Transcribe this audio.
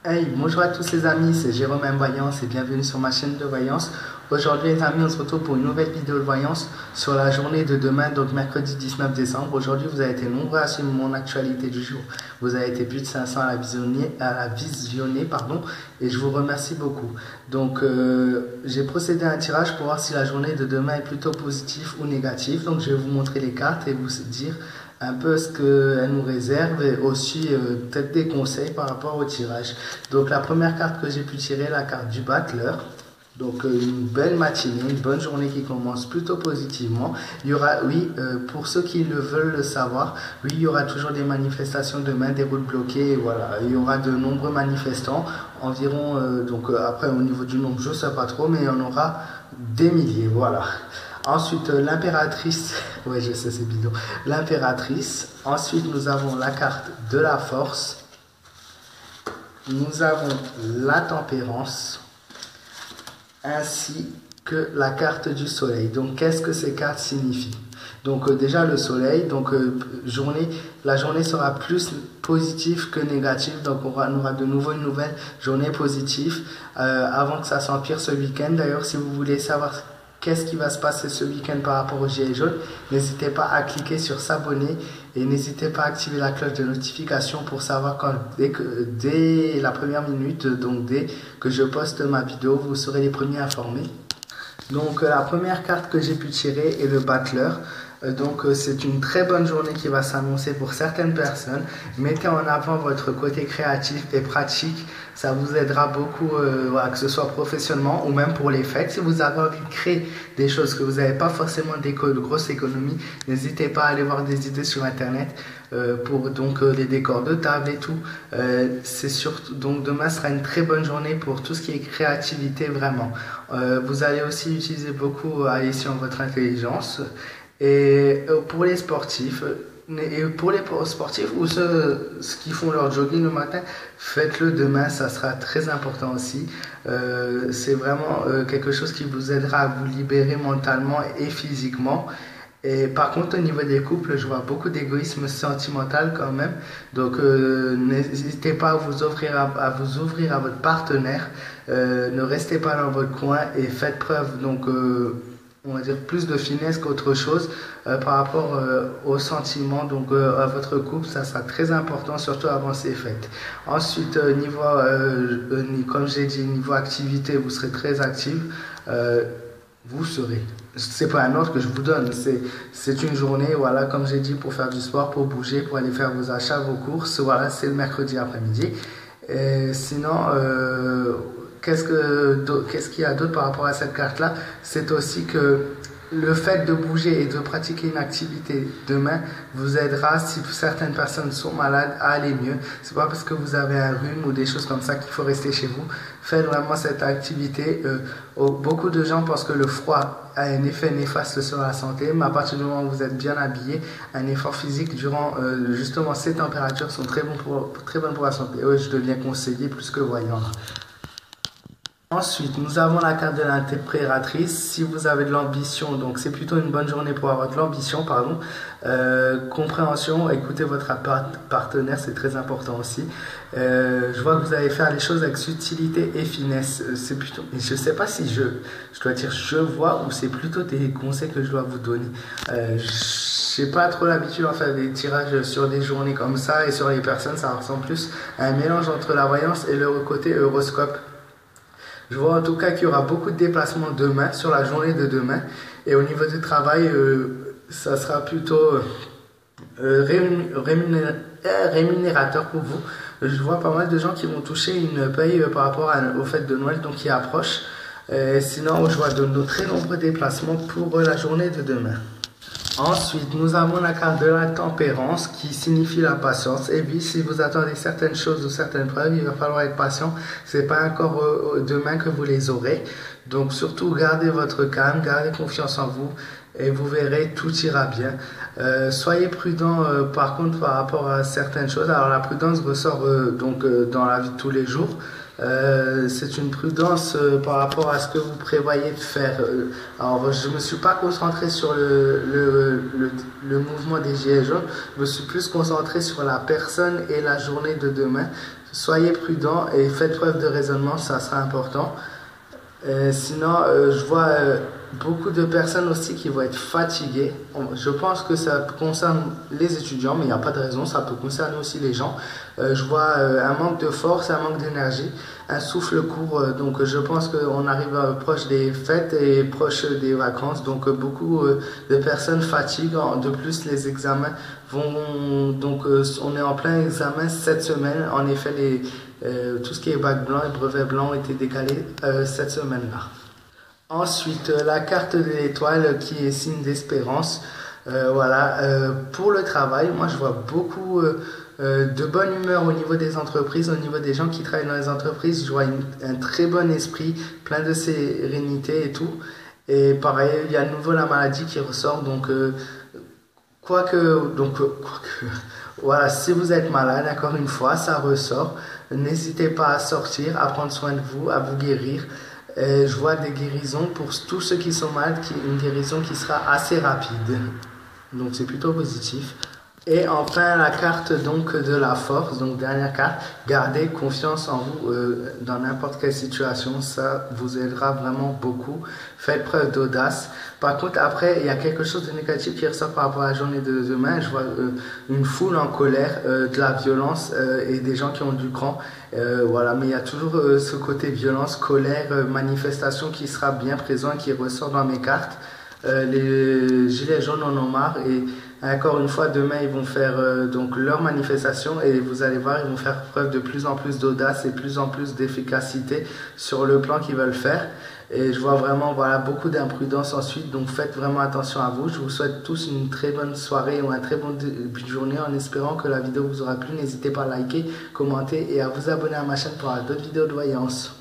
Hey, bonjour à tous les amis, c'est Jérôme M. Voyance et bienvenue sur ma chaîne de voyance. Aujourd'hui les amis, on se retrouve pour une nouvelle vidéo de voyance sur la journée de demain, donc mercredi 19 décembre. Aujourd'hui, vous avez été nombreux à suivre mon actualité du jour. Vous avez été plus de 500 à la visionner, pardon, et je vous remercie beaucoup. Donc, j'ai procédé à un tirage pour voir si la journée de demain est plutôt positive ou négative. Donc, je vais vous montrer les cartes et vous dire un peu ce qu'elle nous réserve et aussi peut-être des conseils par rapport au tirage. Donc la première carte que j'ai pu tirer, la carte du battleur. Donc une belle matinée, une bonne journée qui commence plutôt positivement. Il y aura, oui, pour ceux qui le veulent le savoir, oui, il y aura toujours des manifestations demain, des routes bloquées, et voilà. Il y aura de nombreux manifestants, environ, après au niveau du nombre, je ne sais pas trop, mais il y en aura des milliers, voilà. Ensuite, l'impératrice, ouais, je sais, c'est bidon. L'impératrice. Ensuite, nous avons la carte de la force. Nous avons la tempérance, ainsi que la carte du soleil. Donc, qu'est-ce que ces cartes signifient? Donc, déjà, le soleil, donc, la journée sera plus positive que négative. Donc, on aura de nouveau une nouvelle journée positive avant que ça s'empire ce week-end. D'ailleurs, si vous voulez savoir qu'est-ce qui va se passer ce week-end par rapport au Gilets jaunes, n'hésitez pas à cliquer sur s'abonner et n'hésitez pas à activer la cloche de notification pour savoir dès la première minute, donc dès que je poste ma vidéo, vous serez les premiers informés. Donc la première carte que j'ai pu tirer est le battleur. C'est une très bonne journée qui va s'annoncer pour certaines personnes. Mettez en avant votre côté créatif et pratique. Ça vous aidera beaucoup, voilà, que ce soit professionnellement ou même pour les fêtes. Si vous avez envie de créer des choses que vous n'avez pas forcément de grosses économies, n'hésitez pas à aller voir des idées sur internet pour les décors de table et tout. Donc demain sera une très bonne journée pour tout ce qui est créativité vraiment. Vous allez aussi utiliser beaucoup aller sur votre intelligence. Et pour les sportifs, ou ceux qui font leur jogging le matin, faites-le demain, ça sera très important aussi. C'est vraiment quelque chose qui vous aidera à vous libérer mentalement et physiquement. Et par contre, au niveau des couples, je vois beaucoup d'égoïsme sentimental quand même. Donc, n'hésitez pas à vous ouvrir à votre partenaire. Ne restez pas dans votre coin et faites preuve, on va dire plus de finesse qu'autre chose par rapport aux sentiments, à votre couple. Ça sera très important, surtout avant ces fêtes. Ensuite, comme j'ai dit, niveau activité, vous serez très actif. Vous serez. C'est pas un ordre que je vous donne, c'est une journée, voilà, comme j'ai dit, pour faire du sport, pour bouger, pour aller faire vos achats, vos courses. Voilà, c'est le mercredi après-midi. Et sinon, qu'est-ce qu'il y a d'autre par rapport à cette carte-là? C'est aussi que le fait de bouger et de pratiquer une activité demain vous aidera, si certaines personnes sont malades, à aller mieux. C'est pas parce que vous avez un rhume ou des choses comme ça qu'il faut rester chez vous. Faites vraiment cette activité. Beaucoup de gens pensent que le froid a un effet néfaste sur la santé, mais à partir du moment où vous êtes bien habillé, un effort physique durant justement ces températures sont très bonnes pour la santé. Oui, je deviens conseiller plus que voyant. Ensuite, nous avons la carte de l'impératrice. Si vous avez de l'ambition, donc c'est plutôt une bonne journée pour avoir de l'ambition, pardon. Compréhension, écoutez votre partenaire, c'est très important aussi. Je vois que vous allez faire les choses avec subtilité et finesse. C'est plutôt, je sais pas si je dois dire je vois ou c'est plutôt des conseils que je dois vous donner. J'ai pas trop l'habitude à faire des tirages sur des journées comme ça et sur les personnes, ça ressemble plus à un mélange entre la voyance et le côté horoscope. Je vois en tout cas qu'il y aura beaucoup de déplacements demain, sur la journée de demain. Et au niveau du travail, ça sera plutôt rémunérateur pour vous. Je vois pas mal de gens qui vont toucher une paye par rapport aux fêtes de Noël, donc qui approchent. Sinon, je vois de très nombreux déplacements pour la journée de demain. Ensuite, nous avons la carte de la tempérance qui signifie la patience. Et puis, si vous attendez certaines choses ou certaines preuves, il va falloir être patient. C'est pas encore demain que vous les aurez. Donc, surtout, gardez votre calme, gardez confiance en vous et vous verrez, tout ira bien. Soyez prudent, par contre, par rapport à certaines choses. Alors, la prudence ressort dans la vie de tous les jours. C'est une prudence par rapport à ce que vous prévoyez de faire. Alors, je ne me suis pas concentré sur le mouvement des Gilets jaunes, je me suis plus concentré sur la personne et la journée de demain. soyez prudents et faites preuve de raisonnement, ça sera important. Sinon, je vois beaucoup de personnes aussi qui vont être fatiguées. Je pense que ça concerne les étudiants, mais il n'y a pas de raison, ça peut concerner aussi les gens. Je vois un manque de force, un manque d'énergie, un souffle court. Donc je pense qu'on arrive proche des fêtes et proche des vacances. Donc beaucoup de personnes fatiguent. De plus, les examens vont... Donc on est en plein examen cette semaine. En effet, tout ce qui est bac blanc et brevet blanc ont été décalés cette semaine-là. Ensuite, la carte de l'étoile qui est signe d'espérance. Voilà. Pour le travail, moi je vois beaucoup de bonne humeur au niveau des entreprises, au niveau des gens qui travaillent dans les entreprises. Je vois un très bon esprit, plein de sérénité et tout. Et pareil, il y a à nouveau la maladie qui ressort. Donc, voilà, si vous êtes malade, encore une fois, ça ressort. N'hésitez pas à sortir, à prendre soin de vous, à vous guérir. Je vois des guérisons pour tous ceux qui sont malades, une guérison qui sera assez rapide. Donc c'est plutôt positif. Et enfin la carte donc de la force, donc dernière carte, gardez confiance en vous dans n'importe quelle situation, ça vous aidera vraiment beaucoup. Faites preuve d'audace. Par contre après il y a quelque chose de négatif qui ressort par rapport à la journée de demain. Je vois une foule en colère, de la violence et des gens qui ont du cran. Voilà, mais il y a toujours ce côté violence, colère, manifestation qui sera bien présent et qui ressort dans mes cartes. Les gilets jaunes en ont marre et encore une fois demain ils vont faire donc leur manifestation et vous allez voir ils vont faire preuve de plus en plus d'audace et plus en plus d'efficacité sur le plan qu'ils veulent faire et je vois vraiment voilà beaucoup d'imprudence ensuite, donc faites vraiment attention à vous. Je vous souhaite tous une très bonne soirée ou un très bon début de journée en espérant que la vidéo vous aura plu. N'hésitez pas à liker, commenter et à vous abonner à ma chaîne pour d'autres vidéos de voyance.